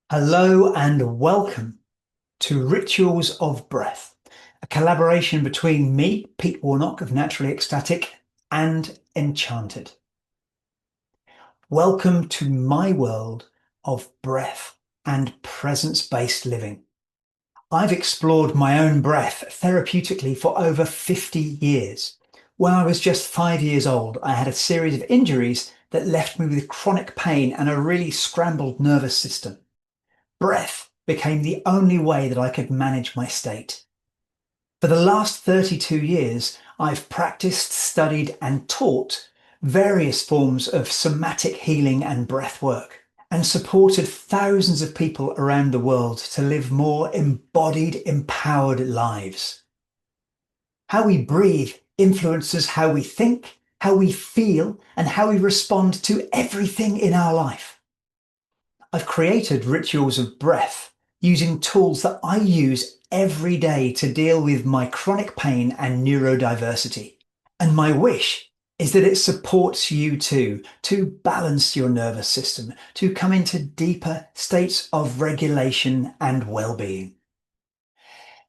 Hello and welcome to Rituals of Breath, a collaboration between me, Pete Warnock of Naturally Ecstatic, and Enchanted. Welcome to my world of breath and presence-based living. I've explored my own breath therapeutically for over 50 years. When I was just 5 years old, I had a series of injuries that left me with chronic pain and a really scrambled nervous system. Breath became the only way that I could manage my state. For the last 32 years, I've practiced, studied, and taught various forms of somatic healing and breath work, and supported thousands of people around the world to live more embodied, empowered lives. How we breathe influences how we think, how we feel, and how we respond to everything in our life. I've created rituals of breath using tools that I use every day to deal with my chronic pain and neurodiversity. And my wish is that it supports you too, to balance your nervous system, to come into deeper states of regulation and well-being.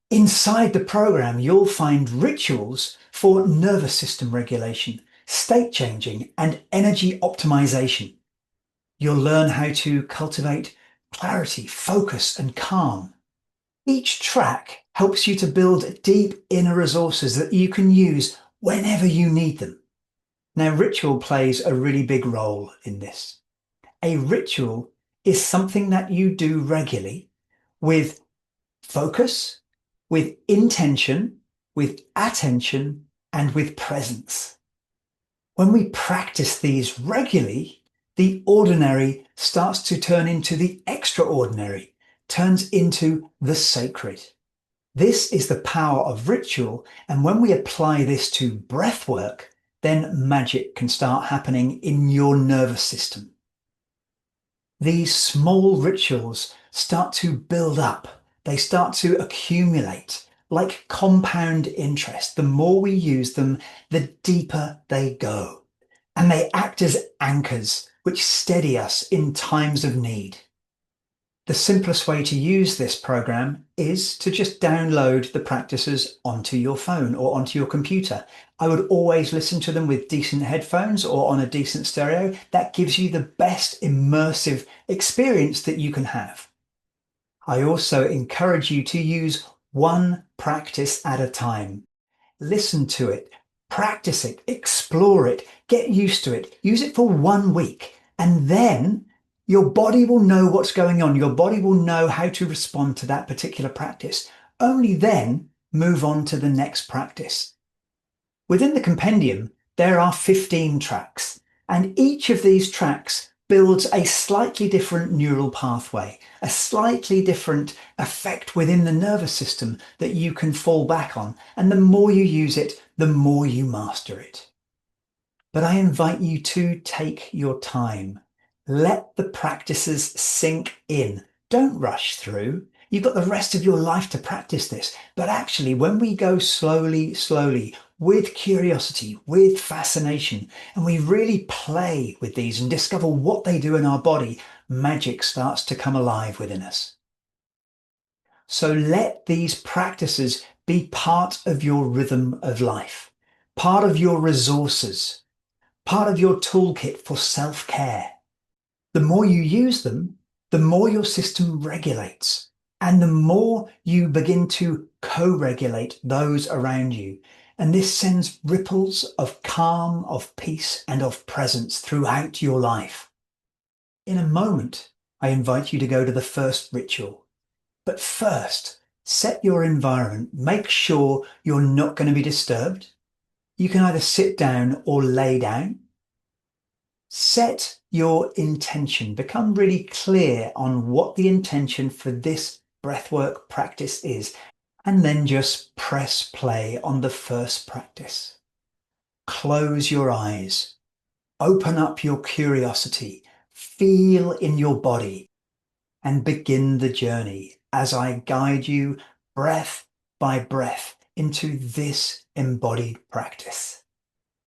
Inside the program, you'll find rituals for nervous system regulation, state changing, and energy optimization. You'll learn how to cultivate clarity, focus, and calm. Each track helps you to build deep inner resources that you can use whenever you need them. Now, ritual plays a really big role in this. A ritual is something that you do regularly with focus, with intention, with attention, and with presence. When we practice these regularly, the ordinary starts to turn into the extraordinary, turns into the sacred. This is the power of ritual, and when we apply this to breath work, then magic can start happening in your nervous system. These small rituals start to build up, they start to accumulate like compound interest. The more we use them, the deeper they go. And they act as anchors which steady us in times of need. The simplest way to use this program is to just download the practices onto your phone or onto your computer. I would always listen to them with decent headphones or on a decent stereo. That gives you the best immersive experience that you can have. I also encourage you to use one practice at a time. Listen to it, practice it, explore it, get used to it, use it for 1 week, and then your body will know what's going on. Your body will know how to respond to that particular practice. Only then move on to the next practice. Within the compendium, there are 15 tracks, and each of these tracks builds a slightly different neural pathway, a slightly different effect within the nervous system that you can fall back on. And the more you use it, the more you master it. But I invite you to take your time. Let the practices sink in. Don't rush through. You've got the rest of your life to practice this. But actually, when we go slowly, with curiosity, with fascination, and we really play with these and discover what they do in our body, magic starts to come alive within us. So let these practices be part of your rhythm of life, part of your resources, part of your toolkit for self-care. The more you use them, the more your system regulates, and the more you begin to co-regulate those around you. And this sends ripples of calm, of peace, and of presence throughout your life. In a moment, I invite you to go to the first ritual. But first, set your environment. Make sure you're not going to be disturbed. You can either sit down or lay down. Set your intention. Become really clear on what the intention for this breathwork practice is, and then just press play on the first practice. Close your eyes. Open up your curiosity. Feel in your body and begin the journey as I guide you breath by breath into this embodied practice.